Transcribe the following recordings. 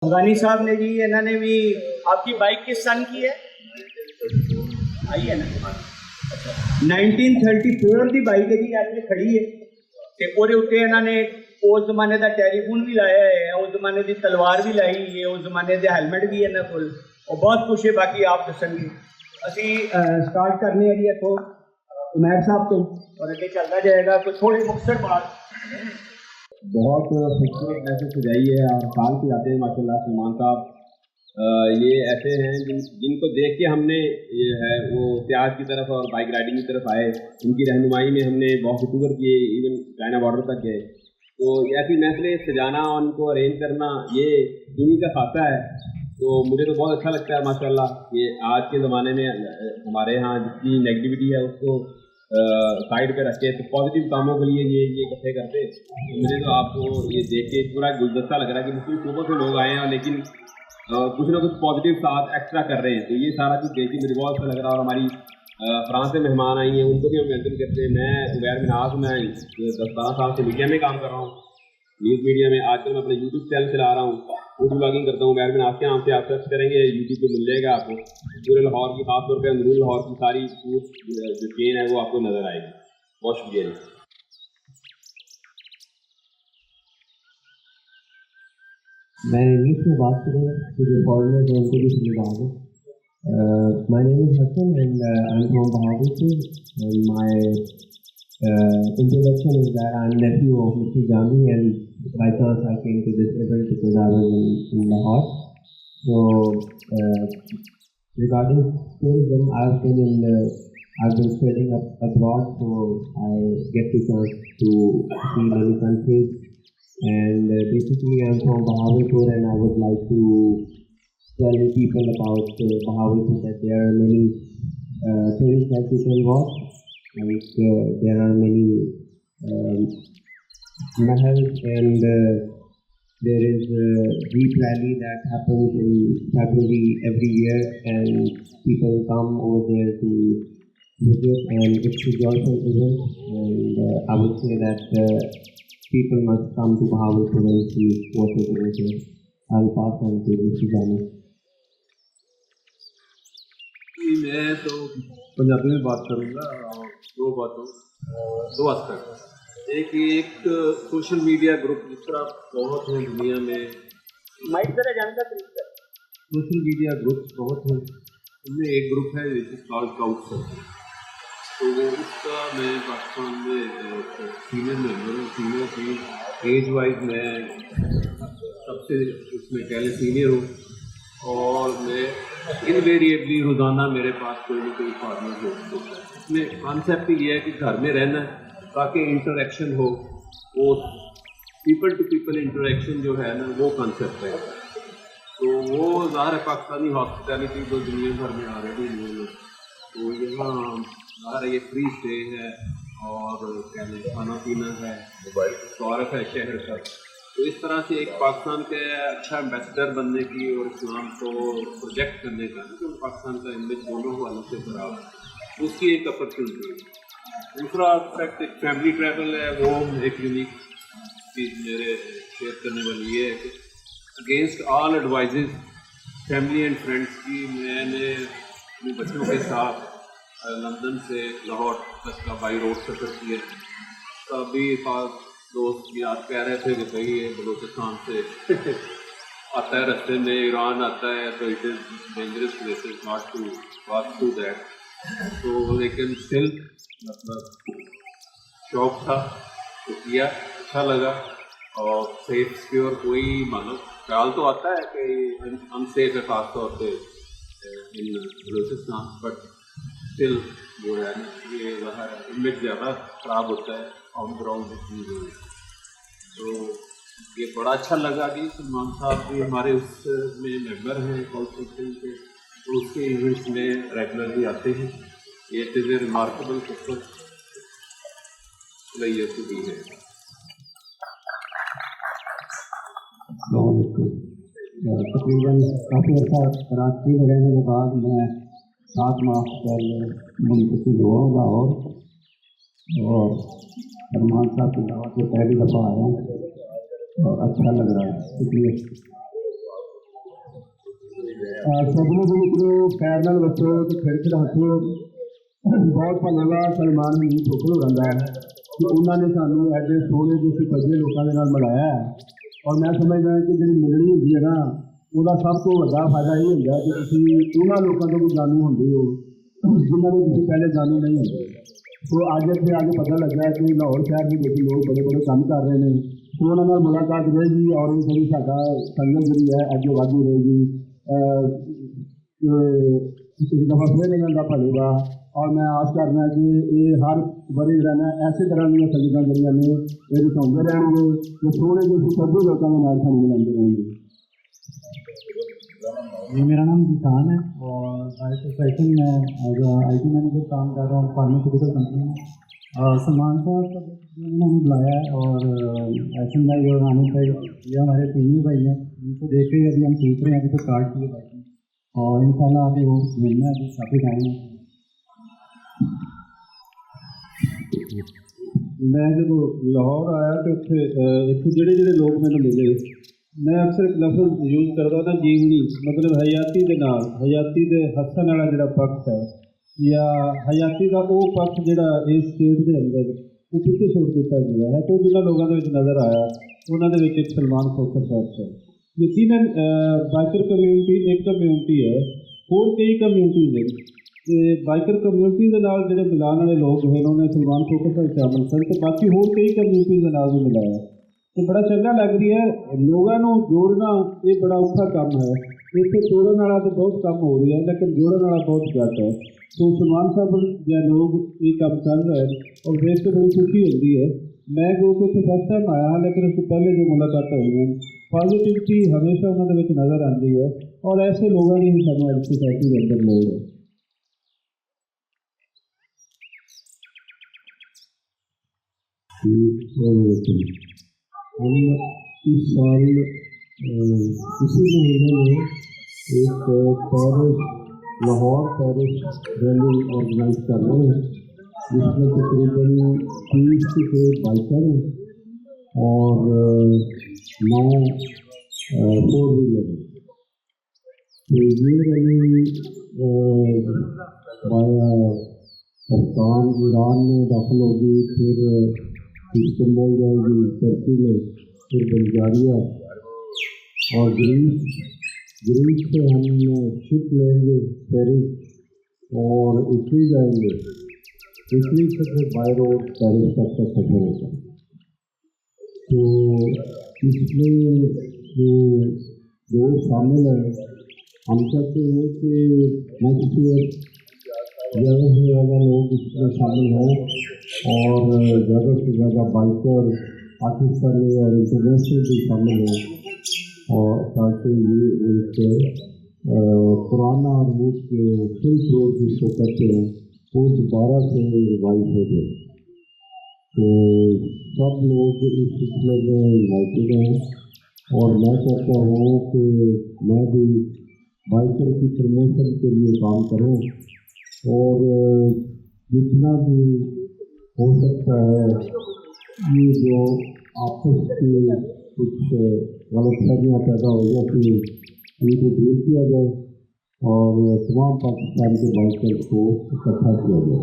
غانی صاحب نے جی انہوں نے بھی آپ کی بائک کس سن کی ہے آئی ہے نا 1934 دی بائک ہے جی ایسے کھڑی ہے تے وہ انہوں نے اس زمانے دا ٹیلی فون بھی لایا ہے اس زمانے دی تلوار بھی لائی ہے اس زمانے دے ہیلمٹ بھی ہے انہوں کو اور بہت کچھ ہے باقی آپ دسن گے اسی سٹارٹ کرنے ہیں جی اتوں عمیر صاحب تو اور اگے چلتا جائے گا کوئی تھوڑی مختصر بات بہت خوبصورت میسج سجائی ہے اور خال کی آتے ہیں ماشاء اللہ سلمان صاحب یہ ایسے ہیں جن کو دیکھ کے ہم نے یہ ہے وہ سیاحت کی طرف اور بائک رائڈنگ کی طرف آئے ان کی رہنمائی میں ہم نے بہت شکر کیے ایون چائنا بارڈر تک گئے تو ایسی محفلیں سجانا اور ان کو ارینج کرنا یہ انہیں کا خاصہ ہے تو مجھے تو بہت اچھا لگتا ہے ماشاء اللہ یہ آج کے زمانے میں ہمارے ہاں جتنی نیگیٹیوٹی ہے اس کو سائڈ پہ رکھے تو پازیٹیو کاموں کے لیے یہ اکٹھے کرتے مجھے تو آپ کو یہ دیکھ کے پورا گلدستہ لگ رہا ہے کہ مختلف صوبوں سے لوگ آئے ہیں لیکن کچھ نہ کچھ پازیٹیو ساتھ ایکسٹرا کر رہے ہیں تو یہ سارا کچھ دیکھ کے مجھے بہت اچھا لگ رہا ہے اور ہماری فرانس سے مہمان آئی ہیں ان کو بھی ہم ویلکم کرتے ہیں میں عمیر مناز میں 10-12 سال سے میڈیا میں کام کر رہا ہوں نیوز میڈیا میں آج کل میں اپنے یوٹیوب چینل چلا رہا ہوں فوڈ بلاگنگ کرتا ہوں عمیر مناز کے نام سے آپ سرچ کریں گے یوٹیوب پہ مل جائے گا آپ کو پورے لاہور کی خاص طور پہ اندرون لاہور کی ساری فوڈ جو چین ہے وہ آپ کو نظر آئے گی بہت شکریہ میں انگلش میں بات کروں جو فارنر ہے ان کو بھی سمجھا دوں My name is Hassan and I'm from Bahawalpur and my introduction is that I'm nephew of Mr. Jami and by chance I came to this event because I was in Lahore. So regarding tourism, I've been studying abroad, so I get the chance to see many countries. And basically, I'm from Bahawalpur, and I would like to tell people about Bahawalpur that there are many things that you can watch. Like there are many mahals, and there is a Jeep rally that happens in February every year, and people come over there to visit, and it's a joyful event. And I would say that people must come to Bahawalpur and see what is over there. I'll pass on to Mr. Jami. میں تو پنجابی میں بات کروں گا اور دو aspect ایک social media group جس طرح بہت ہیں دنیا میں سوشل میڈیا گروپس بہت ہیں ان میں ایک گروپ ہے جس کاؤٹ تو وہ اس کا میں پاکستان میں سینئر ممبر ہوں سینئر تھی ایج وائز میں سب سے اس میں کہہ لیں سینئر ہوں اور میں انویریبلی روزانہ میرے پاس کوئی نہ کوئی فارمر ہوتا ہے اس میں کانسیپٹ یہ ہے کہ گھر میں رہنا ہے تاکہ انٹریکشن ہو وہ پیپل ٹو پیپل انٹریکشن جو ہے نا وہ کانسیپٹ ہے تو وہ ظاہر ہے پاکستانی ہاسپٹیلٹی تو دنیا بھر میں آلریڈی موجود ہے تو یہاں ظاہر یہ فری اسٹے ہے اور کیا لیں کھانا پینا ہے تعارف ہے شہر کا تو اس طرح سے ایک پاکستان کے اچھا ایمبیسڈر بننے کی اور اسلام کو پروجیکٹ کرنے کا جو پاکستان کا امیج دونوں حوالوں سے خراب ہے اس کی ایک اپرچونیٹی ہے دوسرا اسپیکٹ ایک فیملی ٹریول ہے وہ ایک یونیک چیز میرے شیئر کرنے والی یہ ہے کہ against all advises family and friends کی میں نے اپنے بچوں کے ساتھ لندن سے لاہور تک کا بائی روڈ سفر کیا تبھی خاص دوست یاد کہہ رہے تھے کہ بھائی یہ بلوچستان سے آتا ہے رستے میں ایران آتا ہے تو it is dangerous places not to walk to that تو لیکن اسٹل مطلب شوق تھا تو کیا اچھا لگا اور سیف سیکیور کوئی خیال تو آتا ہے کہ ان سیف ہے خاص طور پہ بلوچستان بٹ اسٹل جو ہے یہ امیج زیادہ خراب ہوتا ہے آن گراؤنڈ تو یہ بڑا اچھا لگا کہ سلمان صاحب بھی ہمارے اس میں ممبر ہیں کانسٹیٹیوشن کے تو اس کے ایونٹس میں ریگولرلی آتے ہیں یہ it is a remarkable person player to be ہے تقریباً کافی عرصہ کراچی میں رہنے کے بعد میں 7 ماہ پہلے منتقل ہوا لاہور اور سلمان صاحب کی دعوت سے پہلی دفعہ آیا ہوں اور اچھا لگ رہا ہے شکریہ सपने के मित्रों पैर नाल बचो तो फिर हसो बहुत भलेवा सलमान हमीद ठोकर हो रहा है कि उन्होंने सानू एडे सोहने जिस सजे लोगों के नाल मिलाया है और मैं समझदा कि जी मिलनी होंगी है ना वो सब तो वड्डा फायदा ये होंगे कि तुम उन्होंने लोगों को भी जानू होंगे हो जिन्होंने तुम पहले जानू नहीं होंगे। तो अज इतने आगे पता लगा है कि लाहौर शहर के लोग बड़े बड़े काम कर रहे हैं तो उन्होंने मुलाकात रहेगी और थोड़ी साडा संगत जी है अगे वाधू रहेगी एक दफा फिर इन्हों का भलेगा और मैं आस करना कि ये हर बड़े रहना ऐसे तरह की संगत जड़ियाँ ने ये दिखाते रहेंगे तो थोड़े जो सभी लोगों के नाल सानू मिलाते रहेंगे। जी मेरा नाम जिसान है और बाय प्रोफेशन मैं एज IT मैनेजर काम कर रहा हूँ फार्मास्यूटिकल कंपनी में। सलमान साहब को उन्होंने बुलाया है और ऐसन भाई और हामिद भाई ये हमारे सीनियर भाई हैं, इनको देख के अभी हम सीख रहे हैं, अभी तो कार्ड किए बैठे हैं और इंशाल्लाह आगे वो मिलना अभी काफ़ी टाइम है। मैं जब लाहौर आया तो इतने जोड़े लोग मैंने मिले मैं अक्सर एक लफ्ज़ यूज़ करता था जीवनी मतलब हयाती के नाल हयाती के हसन वाला जो पक्ष है या हयाती का वो पक्ष जो इस स्टेट के अंदर वो पिछले छुट दिता गया है तो जिन्होंने लोगों के नज़र आया उन्होंने एक सलमान खोखर साहब है। यकीनन बाइकर कम्यूनिटी एक कम्यूनिटी है होर कई कम्यूनिटीज़ हैं बाइकर कम्यूनिटी के नाल जो मिलाने वाले लोग हैं उन्होंने सलमान खोखर साहब शामिल सन तो बाकी होर कई कम्यूनिटी के नाल भी मिलाया तो बड़ा चंगा लग रही है। लोगों को जोड़ना ये बड़ा औखा काम है इतने जोड़ने वाला तो बहुत कम हो रही है लेकिन जोड़ने वाला बहुत घट है तो सलमान साहब जो लोग ये काम कर रहे हैं और देख के बड़ी खुशी होती है। मैं क्योंकि इतने फर्स्ट टाइम आया लेकिन उससे पहले जो मुलाकात हुई हैं पॉजिटिविटी हमेशा उन्होंने नज़र आती है और ऐसे लोगों की ही सानू आज सोसाइटी के अंदर लोग है। हम इस साल इसी महीने में एक Paris Lahore Paris rally organize कर रहे हैं जिसमें तकरीबन 30 के बाइकर हैं और 9 फोर व्हीलर हैं। तो ये रैली पाकिस्तान ईरान में दाखिल होगी फिर इस्तांबुल जाएगी टर्की में फिर बल्गारिया और ग्रीस से हम शिप लेंगे पेरिस और इटली जाएंगे इटली से फिर बाय रोड पेरिस तक का सफर होगा। तो इसमें जो शामिल है हम चाहते हैं कि नेक्स्ट ईयर ज़्यादा से ज़्यादा लोग इसमें शामिल हों और ज़्यादा से ज़्यादा बाइकर पाकिस्तानी और इंटरनेशनल भी शामिल हों और ताकि ये एक पुराना रूट के सिल्क रोड जिसको कहते हैं वो दोबारा से रिवाइव हो जाए। तो सब लोग इस सिलसिले में यूनाइटेड हैं और मैं चाहता हूँ कि मैं भी बाइकर की प्रमोशन के लिए काम करूँ और जितना भी हो सकता है ये जो आपस की कुछ गलतफहमियाँ पैदा हो जाती है इनको दूर किया जाए और तमाम पाकिस्तान के बाइकर्स को इकट्ठा किया जाए।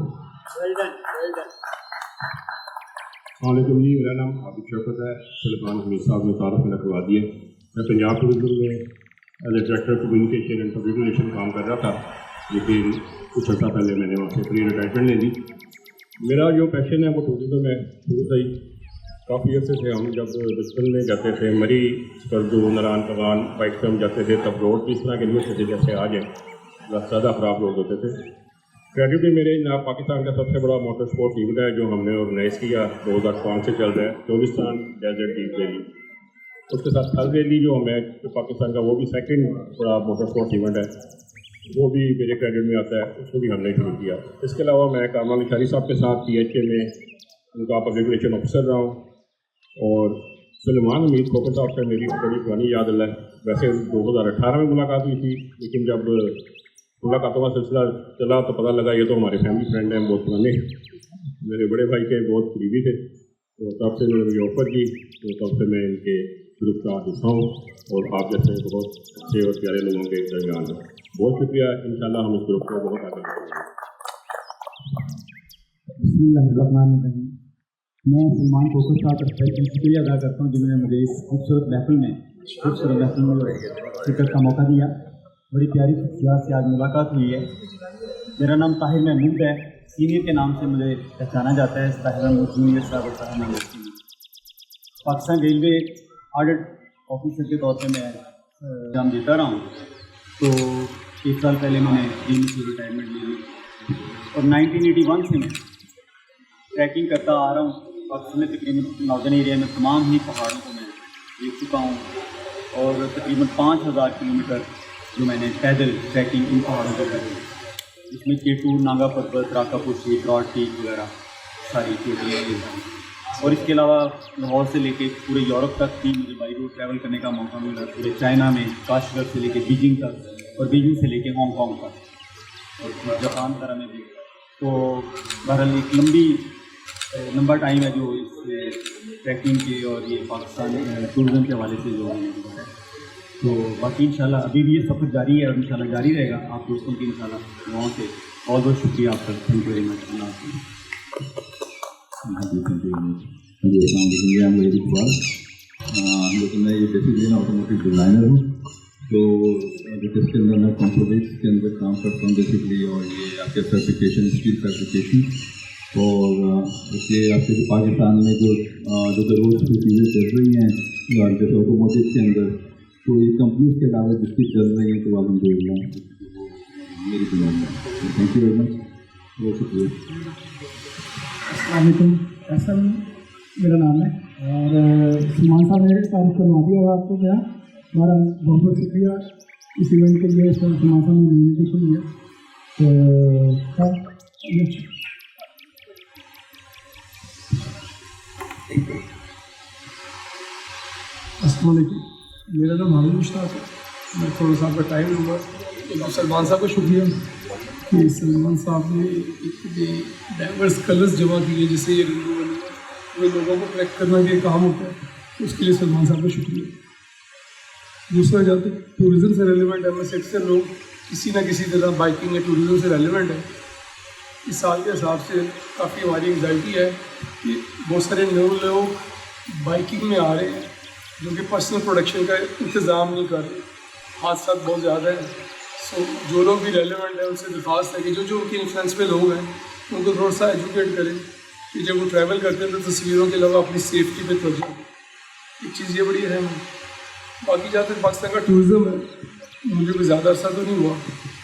वालेकुम जी, मेरा नाम आबिद शौकत है। सलमान हमीद साहब ने तारुफ में करवा दिया। मैं पंजाब टूरिज्म में as a director communication and public relation काम कर रहा था लेकिन कुछ अर्सा पहले मैंने वहाँ से प्री रिटायरमेंट ले ली। मेरा जो पैशन है वो टूरिज्म है शुरू से ही। काफ़ी अर्से से हम जब बचपन में जाते थे मरी स्कर्दू नरान कगान बाइक से हम जाते थे तब रोड भी इस तरह के नहीं होते थे जैसे आज है, ज़्यादा ख़राब रोड होते थे। क्रेडिट मेरे ना पाकिस्तान का सबसे बड़ा मोटर स्पोर्ट इवेंट है जो हमने ऑर्गेनाइज़ किया 2005 से चल रहा है, चौलिस्तान डेजर्ट डीप रैली। उसके साथ हर रैली जो हमें जो पाकिस्तान का वो भी सेकंड बड़ा मोटर स्पोर्ट इवेंट है वो भी मेरे क्रेडिट में आता है, उसको भी हमने शुरू किया। इसके अलावा मैं कामरान निशारी साहब के साथ PHA में उनका पब्लिक रिलेशन ऑफिसर रहा हूँ और सलमान हमीद खोखर साहब से मेरी बड़ी पुरानी याद है। वैसे 2018 में मुलाकात हुई थी लेकिन जब मुलाकातों का सिलसिला चला तो पता लगा ये तो हमारे फैमिली फ्रेंड हैं, बहुत पुराने मेरे बड़े भाई के बहुत करीबी थे। तो तब से मैंने मुझे ऑफर की तो तब से मैं इनके ग्रुप का हिस्सा हूँ और आप जैसे बहुत अच्छे और प्यारे लोगों के दरमियान हैं। बहुत शुक्रिया, इंशाल्लाह हम इस ग्रुप को बहुत आगे बढ़ाएंगे। बिस्मिल्लाहिर्रहमानिर्रहीम। मैं सलमान कोकर साहब का शुक्रिया अदा करता हूँ जिन्होंने मुझे इस खूबसूरत महफिल में शिरकत का मौका दिया। बड़ी प्यारी शख्सियत से आज मुलाकात हुई है। मेरा नाम ताहिर महमूद है, सीनियर के नाम से मुझे पहचाना जाता है। ताहिर महमूद जूनियर साहब और Tahir Mahmood senior. Pakistan railway audit officer के तौर पर मैं एग्जाम देता रहा हूँ। तो 1 साल पहले मैंने रिटायरमेंट ले ली और 1981 से मैं ट्रैकिंग करता आ रहा हूँ। पाकिस्तान में तकरीबन नॉर्दर्न एरिया में तमाम ही पहाड़ों को मैं देख चुका हूँ और तकरीबन 5000 किलोमीटर जो मैंने पैदल ट्रैकिंग इन पहाड़ों पर करी, इसमें केटू, नागा पर्वत, राकापुशी, ब्रॉड पीक वगैरह सारी चोटियाँ ये सारी। और इसके अलावा लाहौर से लेके पूरे यूरोप तक भी मुझे बाई रोड ट्रैवल करने का मौका मिला। पूरे चाइना में काशगर से लेके बीजिंग तक और बीजिंग से लेके हांगकॉन्ग तक और जापान वगैरह में भी। तो बहरहाल एक लंबा टाइम है जो इस ट्रैकिंग के और ये पाकिस्तान टूरिज़म के हवाले से जो है। तो बाकी इंशाल्लाह अभी भी ये सफ़र जारी है और इंशाल्लाह जारी रहेगा। आप दोस्तों की इंशाल्लाह वहाँ से बहुत बहुत शुक्रिया आपका। Thank you very much. लेकिन मैं ये बेसिकली ऑटोमोटिव डिज़ाइनर हूँ। तो जिसके अंदर मैं कंपोजिट्स के अंदर काम करता हूँ बेसिकली, और ये आपके फैब्रिकेशन, स्टील फैब्रिकेशन, और इसलिए आपके पाकिस्तान में जो रोज़ की चीज़ें चल रही हैं जैसे ऑटोमोटिव के अंदर, तो ये कंपनीज के अलावा जिसकी चल रही हैं तो अलहमदुलिल्लाह मेरी डिमांड है। थैंक यू वेरी मच, बहुत शुक्रिया। अस्सलाम वालेकुम, ऐसा मेरा नाम है और सलमान साहब ने तारीफ करवा दिया और आपको क्या हमारा बहुत बहुत शुक्रिया इस इवेंट के लिए। सलमान साहब ने इन्विटेशन दिया तो अस्सलाम वालेकुम, मेरा नाम हामिद मुश्ताक है। मैं थोड़ा सा आपका टाइम लूँगा। एक तो सलमान साहब का शुक्रिया कि सलमान साहब ने इतने डाइवर्स कलर्स जमा किए जिससे ये रेनबो बनेगा। वो लोगों को कलेक्ट करना भी काम होता है, उसके लिए सलमान साहब का शुक्रिया। दूसरा जहाँ तक टूरिज़म से रेलिवेंट है, मैं अक्सर लोग किसी ना किसी तरह बाइकिंग या टूरिज़म से रेलिवेंट है। इस साल के हिसाब से काफ़ी हमारी एंग्जाइटी है कि बहुत सारे नए लोग बाइकिंग में आ रहे हैं जो कि पर्सनल प्रोडक्शन का इंतज़ाम नहीं कर रहे। हादसात बहुत ज़्यादा हैं। सो जो लोग भी रेलेवेंट हैं उनसे दरख्वास्त है कि जो उनके इन्फ्लुएंस पे लोग हैं उनको थोड़ा सा एजुकेट करें कि जब वो ट्रैवल करते हैं तो तस्वीरों के अलावा अपनी सेफ्टी पे तवज्जो दें। एक चीज़ ये बड़ी अहम है। बाकी जहाँ तक पाकिस्तान का टूरिज़म है, मुझे कोई ज़्यादा अर्सा तो नहीं हुआ,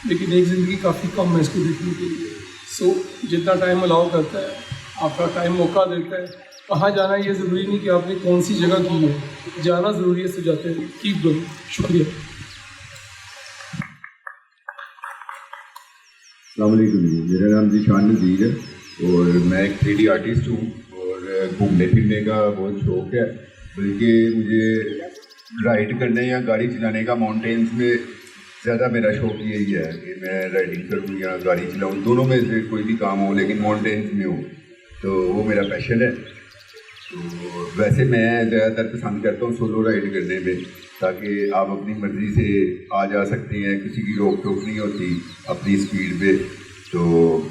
लेकिन एक ज़िंदगी काफ़ी कम है इसको देखने के लिए। सो जितना टाइम अलाउ करता है, आपका टाइम मौका देता है, कहाँ जाना है ये ज़रूरी नहीं कि आपने कौन सी जगह की है, जाना ज़रूरी है। से जाते हैं, कीप गोइंग। शुक्रिया। अस्सलाम वालेकुम, मेरा नाम ज़ीशान नज़ीर है और मैं एक 3D आर्टिस्ट हूँ और घूमने फिरने का बहुत शौक़ है। बल्कि मुझे राइड करने या गाड़ी चलाने का माउंटेन्स में ज़्यादा मेरा शौक़ यही है कि मैं राइडिंग करूँ या गाड़ी चलाऊँ, दोनों में से कोई भी काम हो लेकिन माउंटेन्स में हो, तो वो मेरा पैशन है। तो वैसे मैं ज़्यादातर पसंद करता हूँ सोलो राइड करने में, ताकि आप अपनी मर्ज़ी से आ जा सकते हैं, किसी की रोक टोक नहीं होती अपनी स्पीड पे। तो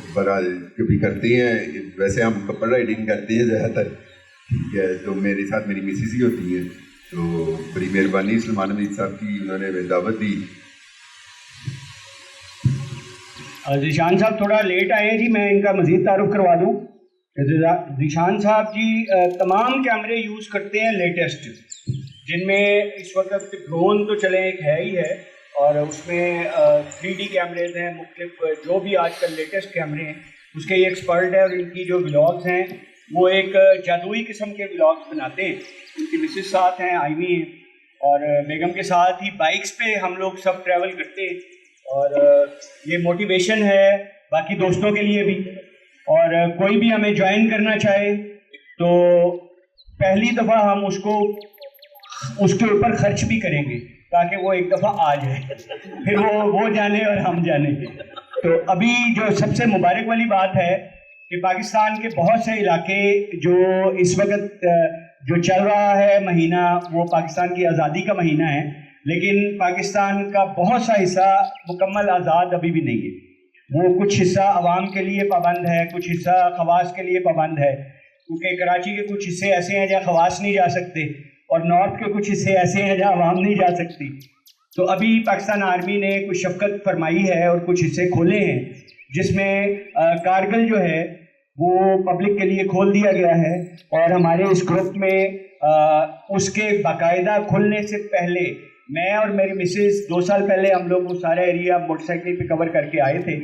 बहरहाल कभी करते हैं, वैसे हम कपल राइडिंग करते हैं ज़्यादातर, ठीक है। तो मेरे साथ मेरी मिसेस ही होती है, तो बड़ी मेहरबानी सलमान अमीद साहब की, उन्होंने हमें दावत दी। ज़ीशान साहब थोड़ा लेट आए हैं जी, मैं इनका मज़ीद तारुफ करवा दूँ। ज़ीशान साहब जी तमाम कैमरे यूज़ करते हैं लेटेस्ट, जिनमें इस वक्त ड्रोन तो चले एक है ही है, और उसमें 3D कैमरेज हैं, मुख्तलिफ जो भी आजकल लेटेस्ट कैमरे हैं उसके ये एक्सपर्ट है। और इनकी जो व्लॉग्स हैं वो एक जादुई किस्म के व्लॉग्स बनाते हैं। इनकी मिसेस साथ हैं, आईवी हैं, और बेगम के साथ ही बाइक्स पे हम लोग सब ट्रैवल करते हैं। और ये मोटिवेशन है बाकी दोस्तों के लिए भी, और कोई भी हमें ज्वाइन करना चाहे तो पहली दफ़ा हम उसके ऊपर खर्च भी करेंगे ताकि वो एक दफ़ा आ जाए, फिर वो जाने और हम जाने। तो अभी जो सबसे मुबारक वाली बात है कि पाकिस्तान के बहुत से इलाके जो इस वक्त جو چل رہا ہے مہینہ وہ پاکستان کی آزادی کا مہینہ ہے، لیکن پاکستان کا بہت سا حصہ مکمل آزاد ابھی بھی نہیں ہے. وہ کچھ حصہ عوام کے لیے پابند ہے، کچھ حصہ خواص کے لیے پابند ہے، کیونکہ کراچی کے کچھ حصے ایسے ہیں جہاں خواص نہیں جا سکتے، اور نارتھ کے کچھ حصے ایسے ہیں جہاں عوام نہیں جا سکتی. تو ابھی پاکستان آرمی نے کچھ شفقت فرمائی ہے اور کچھ حصے کھولے ہیں، جس میں کارگل جو ہے وہ پبلک کے لیے کھول دیا گیا ہے. اور ہمارے اس گروپ میں اس کے باقاعدہ کھلنے سے پہلے میں اور میری مسز 2 سال پہلے ہم لوگ وہ سارا ایریا موٹر سائیکل پہ کور کر کے آئے تھے،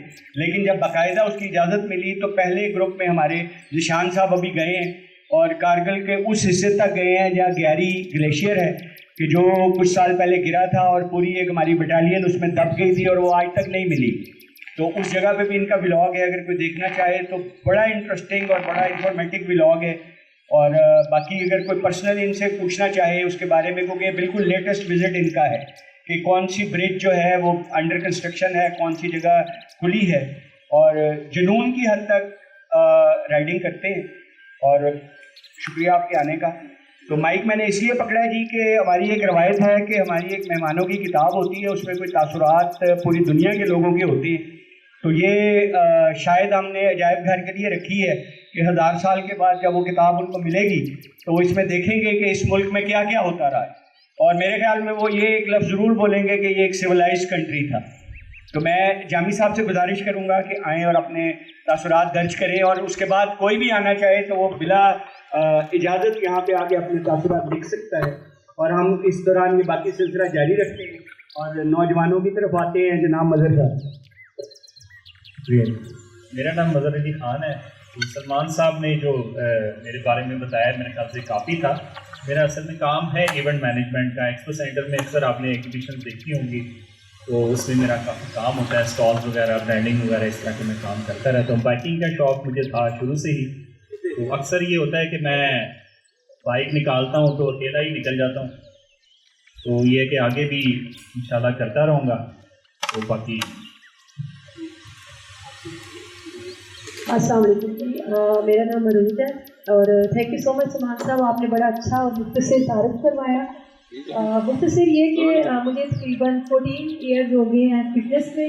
لیکن جب باقاعدہ اس کی اجازت ملی تو پہلے گروپ میں ہمارے ذیشان صاحب ابھی گئے ہیں اور کارگل کے اس حصے تک گئے ہیں جہاں گیاری گلیشیئر ہے کہ جو کچھ سال پہلے گرا تھا اور پوری ایک ہماری بٹالین اس میں دب گئی تھی اور وہ آج تک نہیں ملی. تو اس جگہ پہ بھی ان کا ولاگ ہے، اگر کوئی دیکھنا چاہے تو بڑا انٹرسٹنگ اور بڑا انفارمیٹو ولاگ ہے. اور باقی اگر کوئی پرسنل ان سے پوچھنا چاہے اس کے بارے میں، کیونکہ بالکل لیٹسٹ وزٹ ان کا ہے کہ کون سی برج جو ہے وہ انڈر کنسٹرکشن ہے، کون سی جگہ کھلی ہے، اور جنون کی حد تک رائڈنگ کرتے ہیں. اور شکریہ آپ کے آنے کا. تو مائک میں نے اس لیے پکڑا ہے جی کہ ہماری ایک روایت ہے کہ ہماری ایک مہمانوں کی کتاب ہوتی ہے، اس میں کوئی تاثرات پوری دنیا کے لوگوں کے ہوتے ہیں. تو یہ شاید ہم نے عجائب گھر کے لیے رکھی ہے کہ 1000 سال کے بعد جب وہ کتاب ان کو ملے گی تو وہ اس میں دیکھیں گے کہ اس ملک میں کیا کیا ہوتا رہا ہے. اور میرے خیال میں وہ یہ ایک لفظ ضرور بولیں گے کہ یہ ایک سویلائزڈ کنٹری تھا. تو میں جامی صاحب سے گزارش کروں گا کہ آئیں اور اپنے تاثرات درج کریں، اور اس کے بعد کوئی بھی آنا چاہے تو وہ بلا اجازت یہاں پہ آ کے اپنے تاثرات لکھ سکتا ہے. اور ہم اس دوران یہ باقی سلسلہ جاری رکھتے ہیں اور نوجوانوں کی طرف آتے ہیں. جناب مظہر صاحب. میرا نام مظہر علی خان ہے. سلمان صاحب نے جو میرے بارے میں بتایا میرے خیال سے کافی تھا. میرا اصل میں کام ہے ایونٹ مینجمنٹ کا. ایکسپو سینٹر میں اکثر آپ نے ایگزیبیشن دیکھی ہوں گی، تو اس میں میرا کافی کام ہوتا ہے، اسٹالز وغیرہ، برانڈنگ وغیرہ، اس طرح کے میں کام کرتا رہتا ہوں. بائکنگ کا شوق مجھے تھا شروع سے ہی، تو اکثر یہ ہوتا ہے کہ میں بائک نکالتا ہوں تو اکیلا ہی نکل جاتا ہوں. تو یہ ہے کہ آگے بھی انشاءاللہ کرتا رہوں گا. تو باقی السلام علیکم جی، میرا نام مروج ہے اور تھینک یو سو مچ سلمان صاحب، آپ نے بڑا اچھا اور مختصر تعارف کروایا. مختصر یہ کہ مجھے تقریباً 14 ایئرز ہو گئے ہیں فٹنس میں،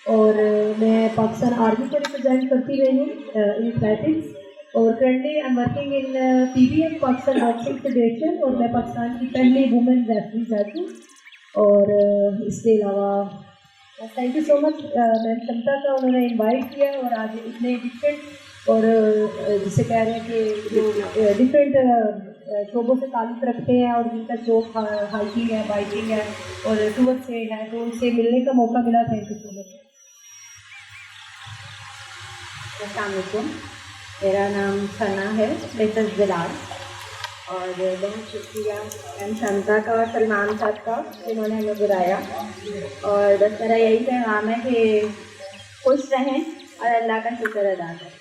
اور میں پاکستان آرمی کو ریپرزینٹ کرتی رہی ہوں ان ایتھلیٹکس، اور currently I am working in PBF Pakistan boxing federation, اور میں پاکستان کی پہلی وومن ریفری جج ہوں. اور اس کے علاوہ تھینک یو سو مچ میم شمتا کا، انہوں نے انوائٹ کیا اور آج اتنے ڈفرینٹ اور جسے کہہ رہے ہیں کہ جو ڈفرینٹ شعبوں سے تعلق رکھتے ہیں اور جن کا شوق ہائکنگ ہے، بائکنگ ہے اور ٹور سے ہے، تو ان سے ملنے کا موقع ملا. تھینک یو سو مچ. السلام علیکم، میرا نام ثنا ہے، مسز بلال، اور بہت شکریہ ایم شمتا کا اور سلمان صاحب کا جنہوں نے ہمیں بلایا. اور بس میرا یہی پیغام ہے کہ خوش رہیں اور اللہ کا شکر ادا کریں.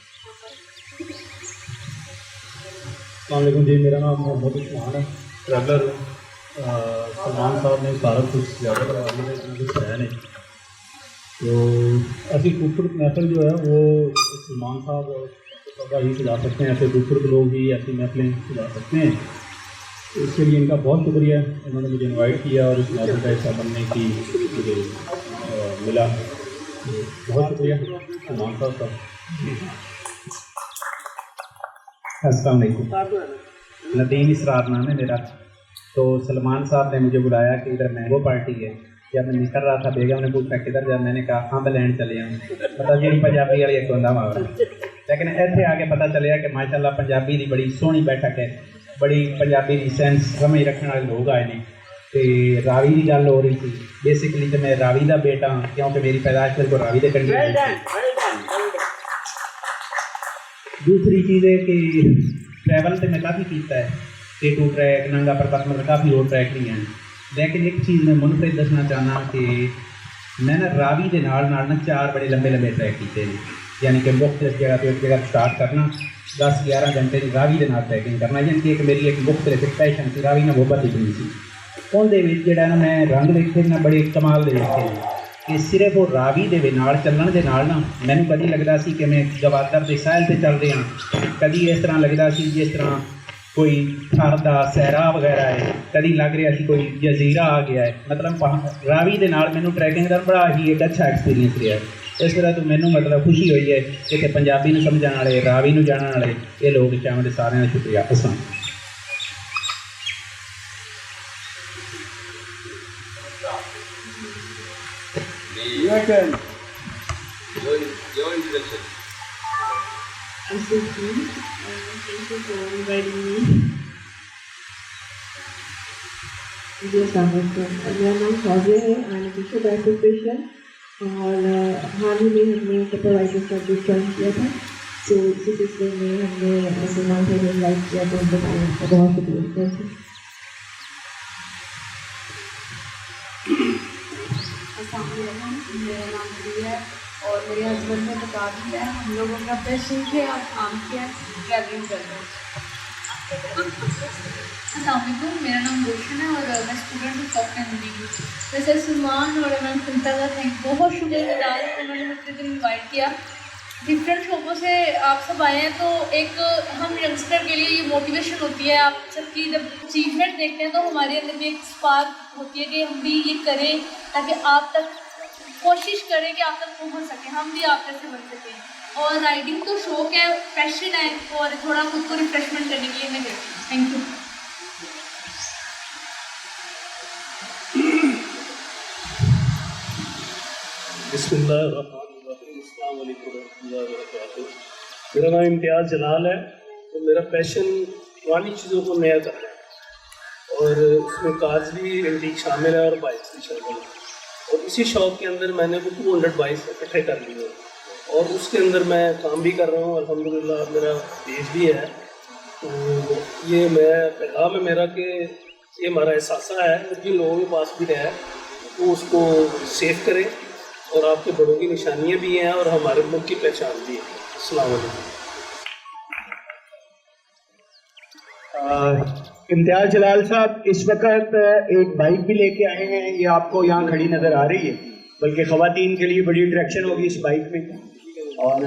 السلام علیکم جی، میرا نام محمد عثمان ہے، ٹریولر ہوں. سلمان صاحب نے سارا کچھ زیادہ کروا دیا، کچھ ہے نہیں. تو ایسی خوبصورت محفل جو ہے وہ سلمان صاحب ہی سجا سکتے ہیں، ایسے خوبصورت لوگ بھی ایسی محفلیں سجا سکتے ہیں. اس کے لیے ان کا بہت شکریہ، انہوں نے مجھے انوائٹ کیا اور اس محفل کا حصہ بننے کی مجھے ملا. بہت شکریہ سلمان صاحب کا. السلام علیکم، ندیم اسرار نام ہے میرا. تو سلمان صاحب نے مجھے بلایا کہ ادھر مینگو پارٹی ہے. جب میں نکل رہا تھا بیگم نے پوچھا کدھر جا، میں نے کہا ہاں بلینڈ چلے آؤں. مطلب جی پنجابی والی ایک بندہ ماورا، لیکن ایسے آگے پتہ چلیا کہ ماشاء اللہ پنجابی کی بڑی سونی بیٹھک ہے، بڑی پنجابی کی سینس سمجھ رکھنے والے لوگ آئے ہیں. تو راوی کی گل ہو رہی تھی. بیسکلی تو میں راوی کا بیٹا ہوں کیونکہ میری پیدائش میرے کو راوی کے کنڈی. دوسری چیز ہے کہ ٹریول تو میں کافی کیتا ہے، K2 ٹریک، ننگا پربت، مطلب کافی اور ٹریک نہیں ہیں. لیکن ایک چیز میں منفرد دسنا چاہنا کہ میں نا راوی کے نال نا 4 بڑے لمبے لمبے ٹریک کیتے ہیں. یعنی کہ مختلف جگہ تو ایک جگہ سٹارٹ کرنا 10-11 گھنٹے کی راوی کے نال ٹریکنگ کرنا، یعنی کہ ایک میری ایک مختلف پیشن سی راوی نہ محبت اتنی سی. ان دے وچ جڑا نا میں رنگ دیکھے نا بڑے کمال دے دیکھے کہ صرف وہ راوی دے نال چلن دے نال نا مینوں کدی لگدا سی کہ میں گوادر دے ساحل تے چل رہا ہاں، کدی اس طرح لگدا سی جس طرح کوئی تھر دا صحرا وغیرہ ہے, کدی لگ رہا سی کوئی جزیرہ آ گیا ہے. مطلب راوی دے نال مینوں ٹریکنگ دا بڑا ہی ایک اچھا ایکسپیرینس رہا ہے. اس طرح تو مینوں مطلب خوشی ہوئی ہے کہ پنجابی نوں سمجھਣ والے, راوی نوں جانਣ والے یہ لوگ چاہتے سارے شکریہ. السلام. میرا نام فوزیہ ہے. ایجوکیشن اور حال ہی میں ہم نے کپل رائٹنگ کا جو جوائن کیا تھا, تو اسی سلسلے میں ہم نے سلمان بھائی نے انوائٹ کیا, تو ان کو بہت شکریہ. السلام علیکم, میرا نام علی ہے اور میرے ہسبینڈ نے بتا دیا ہے. ہم لوگوں کا پیشن ہے اور کام کیا ٹریولنگ کرنا. السلام علیکم, میرا نام روشن ہے اور میں اسٹوڈنٹ ہوں سافٹ ویئر انجینئرنگ. ویسے سلمان اور میم سنتا کا بہت شکریہ گزار ہے, انہوں نے مجھے دن انوائٹ کیا. ڈفرینٹ شعبوں سے آپ سب آئے ہیں, تو ایک ہم ینگسٹر کے لیے یہ موٹیویشن ہوتی ہے. آپ سب کی جب اچیومنٹ دیکھتے ہیں تو ہمارے اندر بھی ایک اسپارک ہوتی ہے کہ ہم بھی یہ کریں تاکہ آپ تک کوشش کریں کہ آپ تک پہنچ سکیں, ہم بھی آپ جیسے بن سکیں. اور رائڈنگ تو شوق ہے, پیشن ہے, اور تھوڑا خود کو ریفریشمنٹ کرنے کے لیے میں کرتی ہوں. Thank you. بسم اللہ الرحمن الرحیم. السلام علیکم ورحمۃ اللہ وبرکاتہ. میرا نام امتیاز جلال ہے. تو میرا پیشن پرانی چیزوں کو نیا کرنا ہے, اور اس میں کارز بھی انٹیک شامل ہے اور بائکس بھی شامل ہے. اور اسی شوق کے اندر میں نے وہ 200 بائکس اکٹھے کر لی ہیں, اور اس کے اندر میں کام بھی کر رہا ہوں. الحمدللہ میرا پیج بھی ہے. تو یہ میں پیغام ہے میرا کہ یہ ہمارا احساسہ ہے, اور جن لوگوں کے پاس بھی ہے وہ اس کو سیو کریں, اور آپ کے بڑوں کی نشانیاں بھی ہیں اور ہمارے ملک کی پہچان بھی ہے. السلام علیکم. امتیاز جلال صاحب اس وقت ایک بائک بھی لے کے آئے ہیں, یہ آپ کو یہاں کھڑی نظر آ رہی ہے, بلکہ خواتین کے لیے بڑی اٹریکشن ہوگی اس بائک میں. اور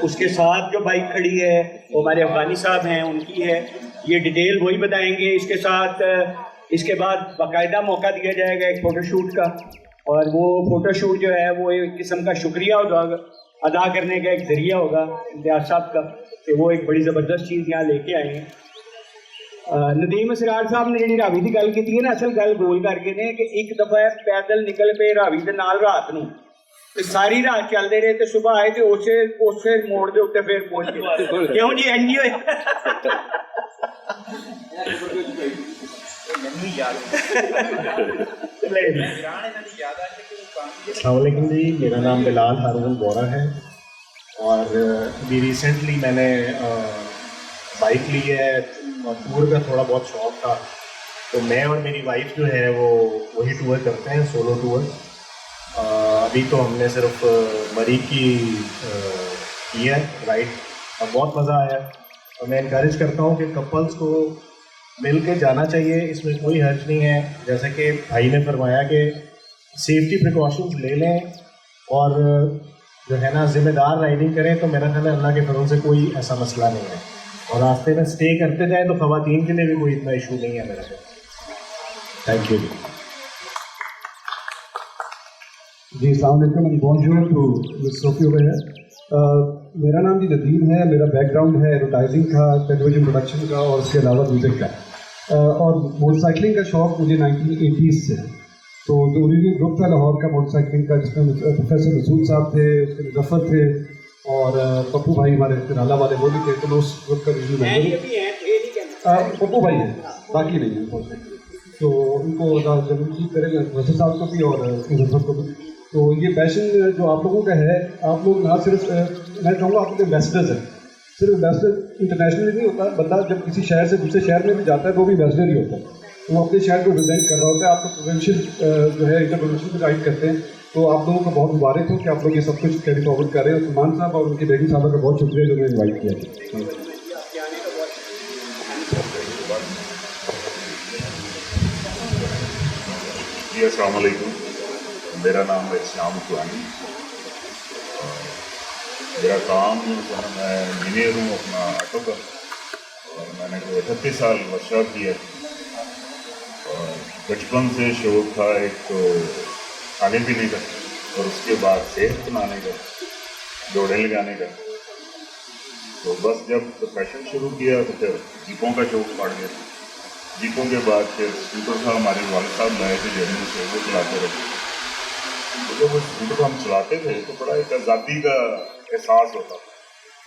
اس کے ساتھ جو بائک کھڑی ہے وہ ہمارے افغانی صاحب ہیں, ان کی ہے. یہ ڈیٹیل وہی بتائیں گے. اس کے ساتھ اس کے بعد باقاعدہ موقع دیا جائے گا ایک فوٹو شوٹ کا, اور وہ فوٹو شوٹ جو ہے وہ ایک قسم کا شکریہ ادا کرنے کا ایک ذریعہ ہوگا امتیاز صاحب کا, کہ وہ ایک بڑی زبردست چیز یہاں لے کے آئے ہیں. ندیم اسرار صاحب نے جی راوی کی گل کی ہے نا, اصل گل گول کر کے نے کہ ایک دفعہ پیدل نکل پے راوی کے نال رات نو, ساری رات چلتے رہے, تو صبح آئے تو اسے موڑ دے اتنے پھر پہنچ گئے. کیوں جی این جی ہوئے. السلام علیکم جی, میرا نام بلال ہارون بورا ہے, اور ابھی ریسنٹلی میں نے بائک لی ہے. ٹور کا تھوڑا بہت شوق تھا, تو میں اور میری وائف جو ہے وہ وہی ٹور کرتے ہیں, سولو ٹور. ابھی تو ہم نے صرف مری کی ہے رائڈ, اور بہت مزہ آیا. اور میں انکریج کرتا ہوں کہ کپلس کو مل کے جانا چاہیے, اس میں کوئی حرج نہیں ہے. جیسے کہ بھائی نے فرمایا کہ سیفٹی پریکاشنز لے لیں, اور جو ہے نا ذمہ دار رائڈنگ کریں, تو میرا خیال ہے اللہ کے فضل سے کوئی ایسا مسئلہ نہیں ہے. اور راستے میں اسٹے کرتے جائیں تو خواتین کے لیے بھی کوئی اتنا ایشو نہیں ہے میرا خیال. Thank you. جی السلام علیکم. بونجور ٹو صوفی ہے. میرا نام جی ندیم ہے. میرا بیک گراؤنڈ ہے ایڈورٹائزنگ کا, ٹیلی ویژن پروڈکشن کا, اور اس کے علاوہ میوزک کا. اور موٹر سائیکلنگ کا شوق مجھے 1980s سے ہے. تو جو اوریجنل گروپ تھا لاہور کا موٹر سائیکلنگ کا, جس میں پروفیسر رسول صاحب تھے, اس کے مظفر تھے, اور پپو بھائی ہمارے نالا والے وہ بھی تھے. تو میں اس گروپ کا ریزیو ممبر, پپو بھائی ہیں, باقی نہیں ہیں. تو ان کو جب کریں گے رسول صاحب کو بھی اور مظفر کو بھی. تو یہ پیشن جو آپ لوگوں کا ہے, آپ لوگ نہ صرف میں چاہوں گا آپ لوگ ایمبیسڈرز ہیں. صرف ایمبیسڈر انٹرنیشنل نہیں ہوتا, بندہ جب کسی شہر سے دوسرے شہر میں بھی جاتا ہے تو وہ بھی ایمبیسڈر ہی ہوتا ہے. وہ اپنے شہر کو ریپرزینٹ کر رہا ہوتا ہے. آپ کو پروونشل جو ہے انٹر پروونشل کو گائڈ کرتے ہیں. تو آپ لوگوں کو بہت مبارک ہو کہ آپ لوگ یہ سب کچھ کیری فارورڈ کر رہے ہیں. اور سلمان صاحب اور ان کی بیگم صاحبہ کا بہت شکریہ جو میں انوائٹ کیا. جی السلام علیکم. میرا نام ہے شیام سوانی. میرا کام میں انجینئر ہوں اپنا آٹو کا, اور میں मैंने कोई 38 साल वर्कशॉप किया और बचपन से शौक था एक तो खाने पीने का और उसके बाद सेहत बनाने का, दौड़े लगाने का। तो बस जब प्रोफेशन शुरू किया तो फिर जीपों का शौक बढ़ गया। जीपों के बाद फिर स्कूटर था, हमारे वालिद साहब लाए थे जर्नी से, वो चलाते रहे। तो जब वो स्कूटर हम चलाते थे तो बड़ा एक आज़ादी का एहसास होता था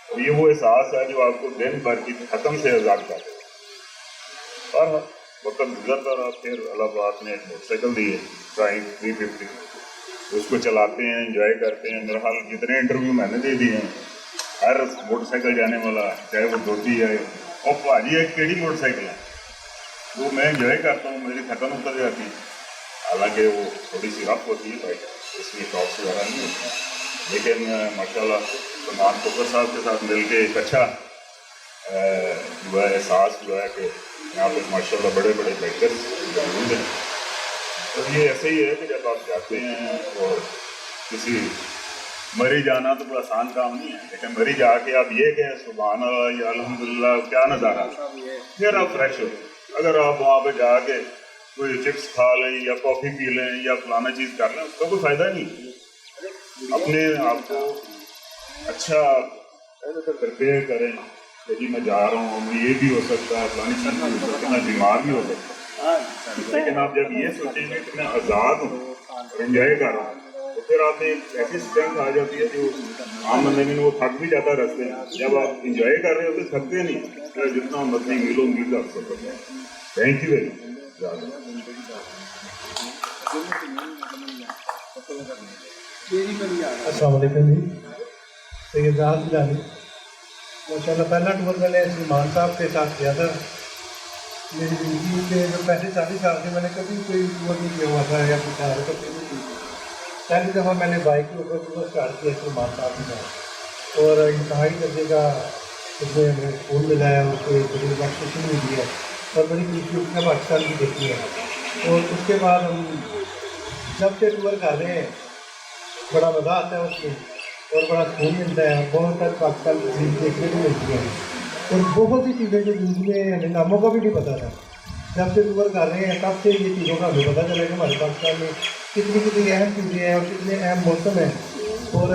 और ये वो एहसास है जो आपको दिन भर की थकन से आज़ाद कर देता। और वक्त गुजरता रहा, फिर अल्लाह पाक ने एक मोटरसाइकिल दी है ड्राइव 350, उसको चलाते हैं, इंजॉय करते हैं। मेरा हाल जितने इंटरव्यू मैंने दे दिए हैं, हर मोटरसाइकिल जाने वाला चाहे वो धोती है और भाजी एक केड़ी मोटरसाइकिल है वो मैं इंजॉय करता हूँ, मेरी थकन उतर जाती है। हालांकि वो थोड़ी सी रफ होती है बाइक, इसलिए टॉप्स वगैरह नहीं होती, लेकिन माशाल्लाह सलमान कोकर साहब के साथ मिल के एक अच्छा जो है एहसास हुआ है कि यहाँ पर माशाल्लाह बड़े बड़े बाइकर्स मौजूद हैं। तो ये ऐसे ही है कि जब आप जाते हैं और किसी मरी जाना तो कोई आसान काम नहीं है, लेकिन मरी जाके आप ये कहें सुभान अल्लाह या अल्हम्दुलिल्लाह क्या नज़ारा, फिर आप फ्रेश हो। अगर आप वहाँ पे जाके कोई चिप्स खा लें या कॉफ़ी पी लें या फलाना चीज़ कर लें, उसका कोई फ़ायदा नहीं। अपने आप को अच्छा प्रिपेयर करें कि जी मैं जा रहा हूँ, ये भी हो सकता है, फलानी चीज़ भी हो सकती है, मैं बीमार भी हो सकता है। लेकिन आप जब ये सोचेंगे कि मैं आज़ाद हूँ और इंजॉय कर रहा हूँ, तो फिर आप एक ऐसी स्ट्रेंथ आ जाती है जो आम बंदे में वो थक भी जाता है रास्ते में। जब आप इंजॉय कर रहे होते थकते नहीं, तो जितना मर्जी मीलों मील का सफर है। Thank you very much. अस्सलाम वालेकुम जी, सैयद राहत जिलानी। माशाल्लाह पहला टूर मैंने सलमान साहब के साथ किया था। मेरी ज़िंदगी के जो पहले 40 साल से मैंने कभी कोई टूर नहीं किया हुआ था या कुछ हरकत नहीं की। पहली दफ़ा मैंने बाइक के ऊपर टूर स्टार्ट किया सलमान साहब के साथ और इंतहाई दर्जे का उसमें हमें स्कूल मिला है, उसको एक बड़ी रिलैक्सेशन भी दी है और बड़ी खुशी उसने पाकिस्तान की देखी है। और उसके बाद हम जब से टूर कर रहे हैं बड़ा मज़ा आता है उसमें और बड़ा सुकून मिलता है। बहुत सारी पाकिस्तान की चीज़ देखने को मिलती है और बहुत सी चीज़ें जो जिंदगी में हमें नामों का भी नहीं पता था, जब से टूर कर रहे हैं तब से ये चीज़ों का हमें पता चला कि हमारे पाकिस्तान में कितनी कितनी अहम चीज़ें हैं और कितने अहम मौसम हैं। और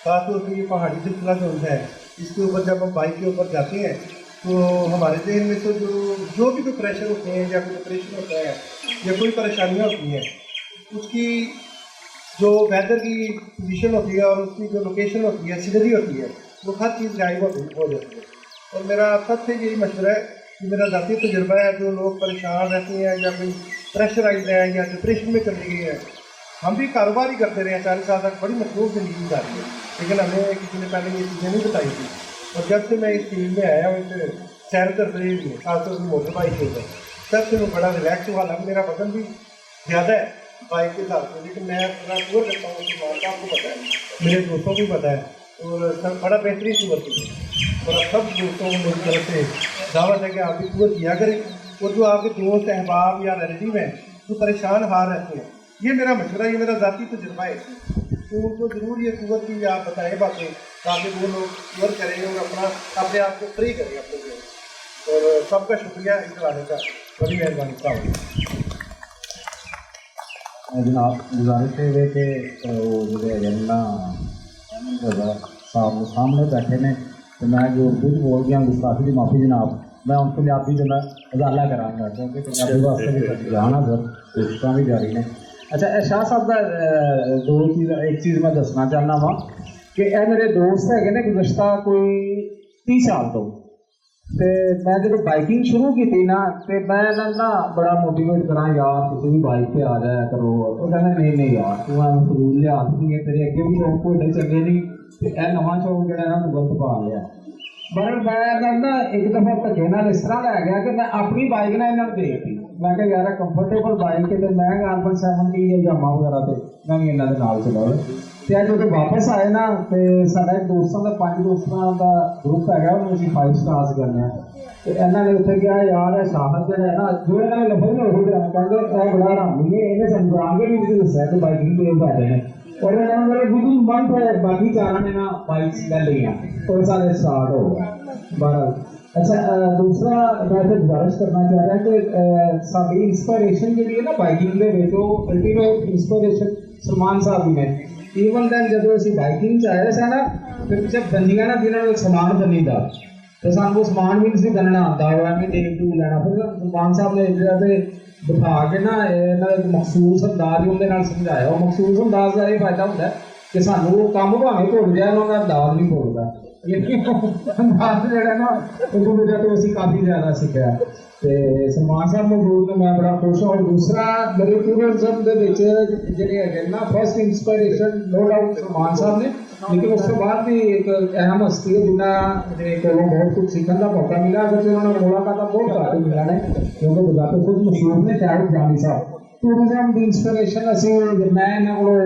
ख़ासतौर पर ये पहाड़ी सिलसिला जो है, इसके ऊपर जब हम बाइक के ऊपर जाते हैं तो हमारे जहन में तो जो भी कोई प्रेशर होते हैं या कोई डिप्रेशन होता है या कोई परेशानियाँ होती हैं, उसकी जो वेदर की पोजीशन होती है और उसकी जो लोकेशन होती है, सीनरी होती है, वो हर चीज़ गायब हो जाती है। और मेरा सबसे यही मशवरा है कि मेरा ज़ाती तजुर्बा है, जो लोग परेशान रहते हैं या कोई प्रेशराइज है या डिप्रेशन में चले गए हैं, हम भी कारोबार ही करते रहे हैं 40 साल तक, बड़ी मसरूफ़ ज़िंदगी गुजारी है, लेकिन हमें किसी ने पहले ये चीज़ें नहीं बताई थी। और जब से मैं इस फील्ड में आया हूँ, इसे सैर करते रही हूँ, खासतौर पर मोटर बाइक के ऊपर, तब से मैं बड़ा रिलैक्स हुआ। हालांकि मेरा वजन भी ज़्यादा है बाइक के हिसाब से, लेकिन मैं अपना टूर करता हूँ कि माँ आपको पता है, मेरे दोस्तों को भी पता है और सब बड़ा बेहतरीन टूर किया और अब सब दोस्तों को मेरी तरफ से दावत है कि आप भी टूर किया करें। और जो आपके दोस्त अहबाब या रिलेटिव हैं जो परेशान हार रहते हैं, ये मेरा मशवरा, ये मेरा ज़ाती तजुर्बा है, तो उनको ज़रूर ये टूर की आप बताएँ बातें, ताकि वो लोग टूर करें और अपने आप को फ्री करें अपने लिए। और सबका शुक्रिया इस आने का, बड़ी मेहरबानी साहब। जनाब गुजारिश है कि वो जो एजेंडा साहब सामने बैठे ने, तो मैं जो कुछ बोल गया गुस्ताखी की माफ़ी जनाब, मैं उनको लिहाजी जो मैं अजाला कराँगा क्योंकि पंजाबी वास्ते भी जाना सर कोशिशें भी जारी ने। अच्छा शाह साहब का एक चीज़ मैं दसना चाहना वा कि यह मेरे दोस्त है ने गुज़श्ता कोई 30 साल तो मैं जो बाइकिंग शुरू की थी ना, तो मैं ना बड़ा मोटिवेट करा यार तुम भी बाइक पे आ जाया करो, तो कहना नहीं यार तू जरूर लिया है, तेरे अगे भी लोग कोई चंगे नहीं, तो नवा शौक जो ना गलत पा लिया। पर मैं ना एक दफ़ा धक्के नाल इस तरह लै गया कि मैं अपनी बाइक ना इन्होंने दे दी, मैं क्या यार कंफर्टेबल बाइक है, तो मैं कार्बन 70 या जामा वगैरह से मैं भी इन्होंने नाल चला तो जो वापस आए ना, तो साढ़ा एक दोस्तों का 5 दोस्तों का ग्रुप है, उन्होंने 5 स्टार्स करने, तो इन्होंने उत्थे गया यार शाहत जो है ना, जो इन्होंने लफज में हो गया कहते बड़ा हरामी है, इन्हें समझा के भी मुझे दसा कि बाइकिंग के बैठे हैं और इन्होंने बिल्कुल मन पर बाकी चारा ने ना बाइक ले ली, तो सारे स्टार्ट हो गया। बहरहाल अच्छा दूसरा मैं फिर गुजारिश करना चाह रहा कि साड़ी इंस्पायरेशन के लिए ना बाइकिंग के ਵਿੱਚ ਉਹ अल्टीमेट इंस्पायरेशन सलमान साहब ने ਈਵਨ ਦੈਨ ਜਦੋਂ ਅਸੀਂ ਬਾਈਕਿੰਗ 'ਚ ਆਏ ਸੀ ਨਾ ਫਿਰ ਪਿੱਛੇ ਬੰਦੀਆਂ ਨਾ ਜਿਨ੍ਹਾਂ ਨੂੰ ਸਮਾਨ ਬੰਨੀਦਾ ਤੇ ਸਾਨੂੰ ਉਹ ਸਮਾਨ ਵੀ ਨਹੀਂ ਬਣਨਾ ਆਉਂਦਾ ਹੋਇਆ ਕਿ ਦੇਖ ਟੂ ਲੈਣਾ ਫਿਰ ਸਲਮਾਨ ਸਾਹਿਬ ਨੇ ਜਿਹੜਾ ਤੇ ਬਿਠਾ ਕੇ ਨਾ ਇਹਨਾਂ ਦਾ ਮਖਸੂਸ ਅੰਦਾਜ਼ ਉਹਦੇ ਨਾਲ ਸਮਝਾਇਆ ਉਹ ਮਖਸੂਸ ਅੰਦਾਜ਼ ਦਾ ਇਹ ਫਾਇਦਾ ਹੁੰਦਾ ਕਿ ਸਾਨੂੰ ਉਹ ਕੰਮ ਭਾਵੇਂ ਭੁੱਲ ਜਾਏ ਉਹਨਾਂ ਦਾ ਅੰਦਾਜ਼ ਨਹੀਂ ਭੁੱਲਦਾ ਅੰਦਾਜ਼ ਜਿਹੜਾ ਨਾ ਉਹਦੀ ਵਜ੍ਹਾ ਤੋਂ ਅਸੀਂ ਕਾਫੀ ਜ਼ਿਆਦਾ ਸਿੱਖਿਆ ਤੇ ਸਲਮਾਨ ਸਾਹਿਬ ਮੌਜੂਦ ਨੇ ਮੈਂ ਬੜਾ ਖੁਸ਼ ਹਾਂ ਔਰ ਦੂਸਰਾ ਮੇਰੇ ਟੂਰਿਜ਼ਮ ਦੇ ਵਿੱਚ ਜਿਹੜੇ ਹੈਗੇ ਨਾ ਫਸਟ ਇੰਸਪਾਇਰੇਸ਼ਨ ਨੋ ਡਾਊਟ ਸਲਮਾਨ ਸਾਹਿਬ ਨੇ लेकिन उसके बाद भी एक अहम हस्ती है जिन्हें को बहुत कुछ सीखने का मौका मिला अगर उन्होंने मुलाकात बहुत घट मिला है क्योंकि बजाते खुद मशहूर ने शायद जानी साहब टूरिज्म की इंस्पिरेशन असी मैं इन्होंने